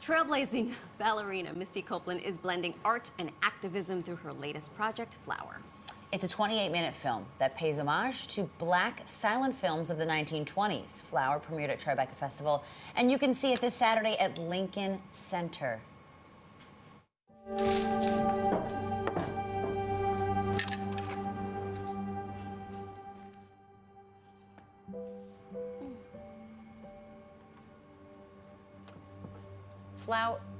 Trailblazing ballerina Misty Copeland is blending art and activism through her latest project, Flower. It's a 28-minute film that pays homage to black silent films of the 1920s. Flower premiered at Tribeca Festival, and you can see it this Saturday at Lincoln Center.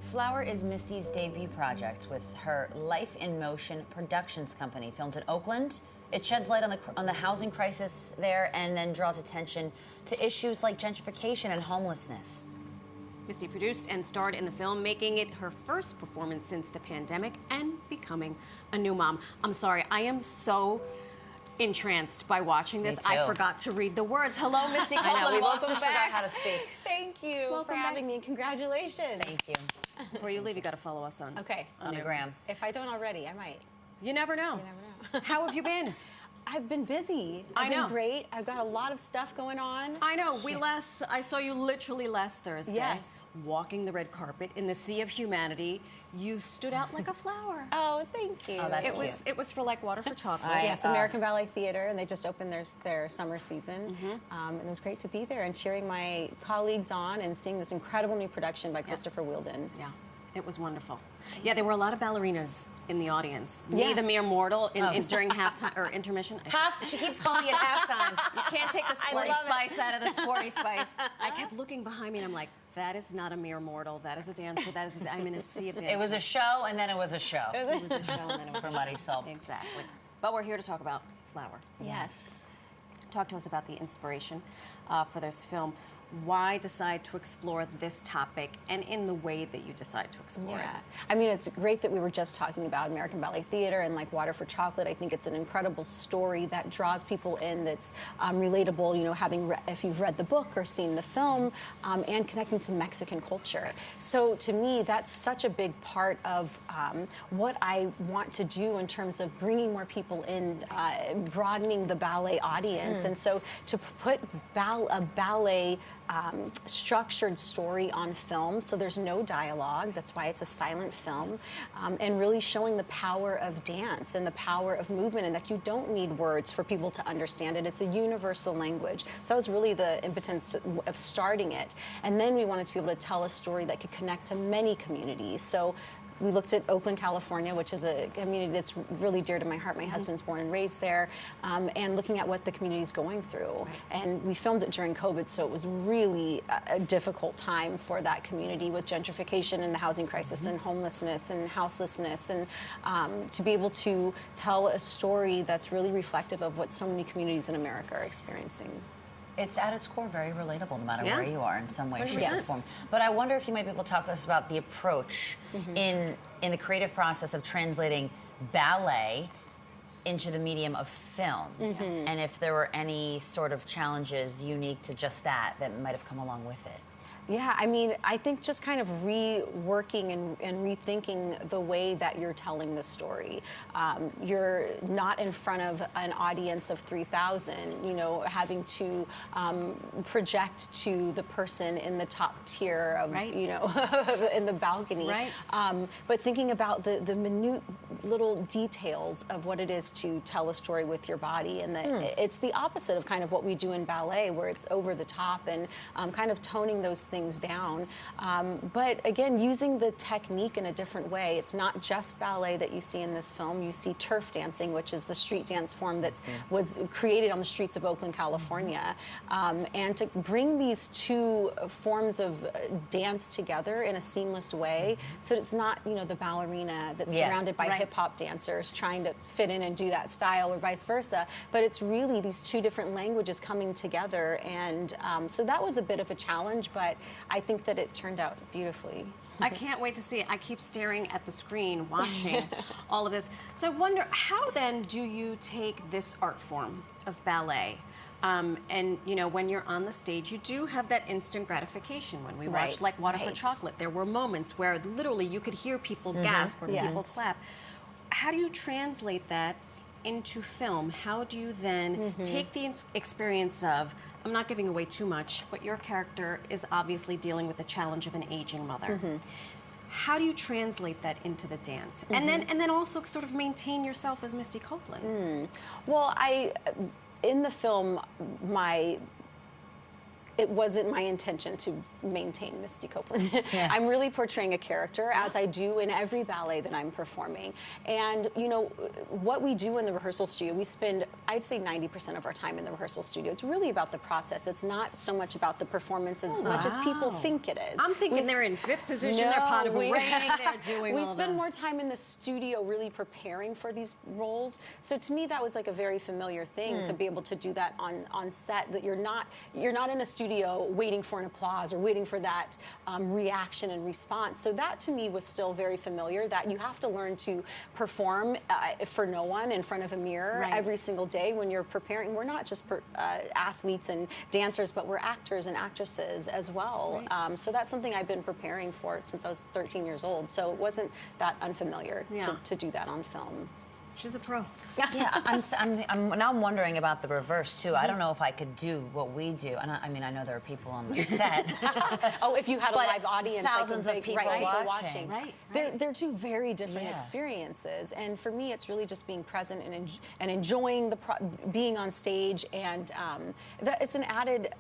Flower is Misty's debut project with her Life in Motion Productions company. Filmed in Oakland, it sheds light on the housing crisis there and then draws attention to issues like gentrification and homelessness. Misty produced and starred in the film, making it her first performance since the pandemic and becoming a new mom. I'm sorry, I am so entranced by watching this. I forgot to read the words. Hello, Misty Copeland. I know, we both Welcome just back. forgot how to speak. Thank you for having me. Congratulations. Thank you. Before you leave, you got to follow us on On the gram. If I don't already, I might. You never know. You never know. How have you been? I've been busy. I've been great. I've got a lot of stuff going on. I know. I saw you literally last Thursday. Yes. Walking the red carpet in the sea of humanity. You stood out like a flower. Oh, thank you. Oh, that's cute. It was for like Water for Chocolate. Yes, American Ballet Theater, and they just opened their summer season. And it was great to be there and cheering my colleagues on and seeing this incredible new production by Christopher Wheeldon. Yeah, it was wonderful. Yeah, there were a lot of ballerinas in the audience. Yes. Me, the mere mortal, during halftime or intermission. She keeps calling it halftime. You can't take the sporty spice out of the sporty spice. I kept looking behind me and I'm like, that is not a mere mortal. That is a dancer. I'm in a sea of dancers. It was a show, and then it was a show. It was a show, and then it was for Marysol. Exactly. But we're here to talk about Flower. Yes. Talk to us about the inspiration for this film. Why decide to explore this topic and in the way that you decide to explore it? I mean, it's great that we were just talking about American Ballet Theater and like Water for Chocolate. I think it's an incredible story that draws people in, that's relatable, you know, if you've read the book or seen the film, and connecting to Mexican culture. So to me, that's such a big part of what I want to do in terms of bringing more people in, broadening the ballet audience. And so to put a ballet structured story on film, so there's no dialogue, that's why it's a silent film, and really showing the power of dance and the power of movement, and that you don't need words for people to understand it. It's a universal language. So that was really the impotence of starting it. And then we wanted to be able to tell a story that could connect to many communities. So we looked at Oakland, California, which is a community that's really dear to my heart. My husband's born and raised there, and looking at what the community is going through. And we filmed it during COVID, so it was really a difficult time for that community with gentrification and the housing crisis and homelessness and houselessness. And to be able to tell a story that's really reflective of what so many communities in America are experiencing. It's at its core very relatable, no matter where you are in some way, shape, or form. Yes. But I wonder if you might be able to talk to us about the approach in the creative process of translating ballet into the medium of film, and if there were any sort of challenges unique to just that might have come along with it. Yeah, I mean, I think just kind of reworking and rethinking the way that you're telling the story. You're not in front of an audience of 3,000, you know, having to project to the person in the top tier of, you know, in the balcony. But thinking about the minute little details of what it is to tell a story with your body, and that it's the opposite of kind of what we do in ballet, where it's over the top and kind of toning those things down, but again, using the technique in a different way. It's not just ballet that you see in this film. You see turf dancing, which is the street dance form that was created on the streets of Oakland, California, and to bring these two forms of dance together in a seamless way, so it's not, you know, the ballerina that's surrounded by hip-hop dancers trying to fit in and do that style, or vice versa, but it's really these two different languages coming together. And so that was a bit of a challenge, but I think that it turned out beautifully. I can't wait to see it. I keep staring at the screen, watching all of this. So I wonder, how then do you take this art form of ballet? And, you know, when you're on the stage, you do have that instant gratification. When we watched, like, Water for Chocolate, there were moments where literally you could hear people gasp or people clap. How do you translate that into film, how do you then take the experience of, I'm not giving away too much, but your character is obviously dealing with the challenge of an aging mother. How do you translate that into the dance? And then also sort of maintain yourself as Misty Copeland? Well, in the film, it wasn't my intention to maintain Misty Copeland. Yeah. I'm really portraying a character, as I do in every ballet that I'm performing. And, you know, what we do in the rehearsal studio, we spend, I'd say 90% of our time in the rehearsal studio. It's really about the process. It's not so much about the performance as much as people think it is. I'm thinking they're in fifth position, they're pot of they're doing we spend more time in the studio really preparing for these roles. So to me, that was like a very familiar thing to be able to do that on set, that you're not in a studio waiting for an applause or waiting for that reaction and response. So that to me was still very familiar, that you have to learn to perform for no one in front of a mirror every single day when you're preparing. We're not just athletes and dancers, but we're actors and actresses as well. So that's something I've been preparing for since I was 13 years old. So it wasn't that unfamiliar to do that on film. She's a pro. Yeah, I'm wondering about the reverse too. I don't know if I could do what we do, and I mean, I know there are people on the set. Oh, if you had a live audience, thousands of people watching. They're two very different experiences, and for me, it's really just being present and enjoying being on stage, and it's an added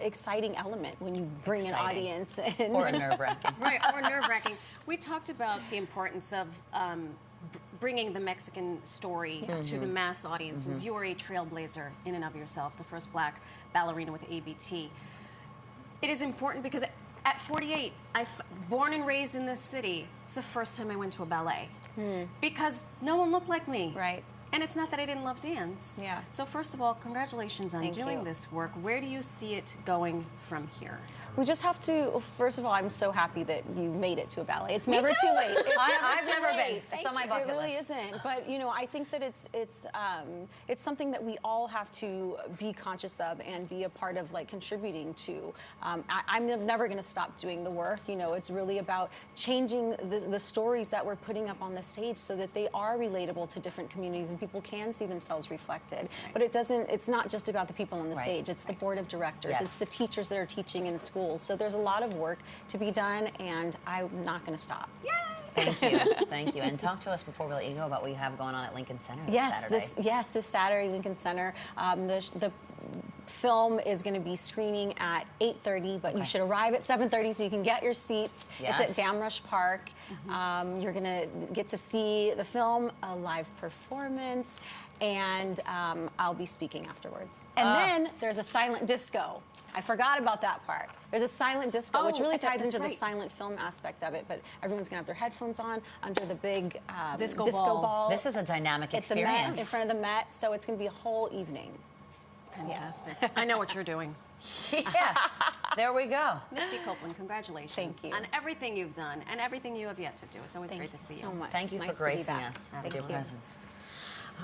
exciting element when you bring an audience in. Or nerve-wracking. Or nerve-wracking. We talked about the importance of bringing the Mexican story to the mass audiences. You're a trailblazer in and of yourself, the first black ballerina with ABT. It is important because at 48, born and raised in this city, it's the first time I went to a ballet. Because no one looked like me. Right. And it's not that I didn't love dance. Yeah. So first of all, congratulations on doing this work. Where do you see it going from here? We just have to, first of all, I'm so happy that you made it to a ballet. It's never too late. I've never been. It's on my bucket list. It really isn't. But, you know, I think that it's something that we all have to be conscious of and be a part of, like, contributing to. I'm never going to stop doing the work. You know, it's really about changing the stories that we're putting up on the stage so that they are relatable to different communities and people can see themselves reflected. But it's not just about the people on the stage. It's the board of directors. It's the teachers that are teaching in schools. So there's a lot of work to be done, and I'm not going to stop. Yay! Thank you. Thank you. And talk to us before we let you go about what you have going on at Lincoln Center this Saturday. This Saturday, Lincoln Center. The film is going to be screening at 8:30, but you should arrive at 7:30 so you can get your seats. It's at Damrush Park. You're going to get to see the film, a live performance, and I'll be speaking afterwards. And then there's a silent disco. I forgot about that part. There's a silent disco, which really ties into the silent film aspect of it, but everyone's going to have their headphones on under the big disco ball. This is a dynamic experience. It's the Met, in front of the Met, so it's going to be a whole evening. Fantastic. I know what you're doing. Yeah, there we go. Misty Copeland, congratulations. Thank you. On everything you've done and everything you have yet to do. It's always great to see you. Thank you so much. Thank you for gracing us with your presence.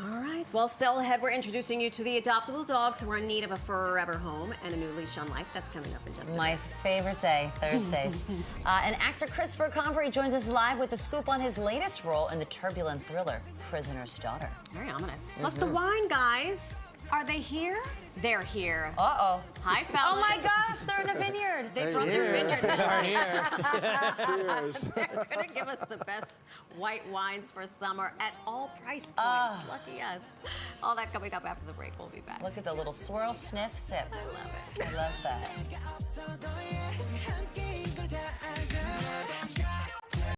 All right. Well, still ahead, we're introducing you to the adoptable dogs who are in need of a forever home and a new leash on life. That's coming up in just a minute. My favorite day, Thursdays. And actor Christopher Convery joins us live with the scoop on his latest role in the turbulent thriller, Prisoner's Daughter. Very ominous. Plus the wine guys. Are they here? They're here. Uh-oh. Hi, fellas. Oh, my gosh, they're in a vineyard. They brought their vineyards in. They're here. Cheers. They're going to give us the best white wines for summer at all price points. Lucky us. All that coming up after the break. We'll be back. Look at the little swirl, sniff, sip. I love it. I love that.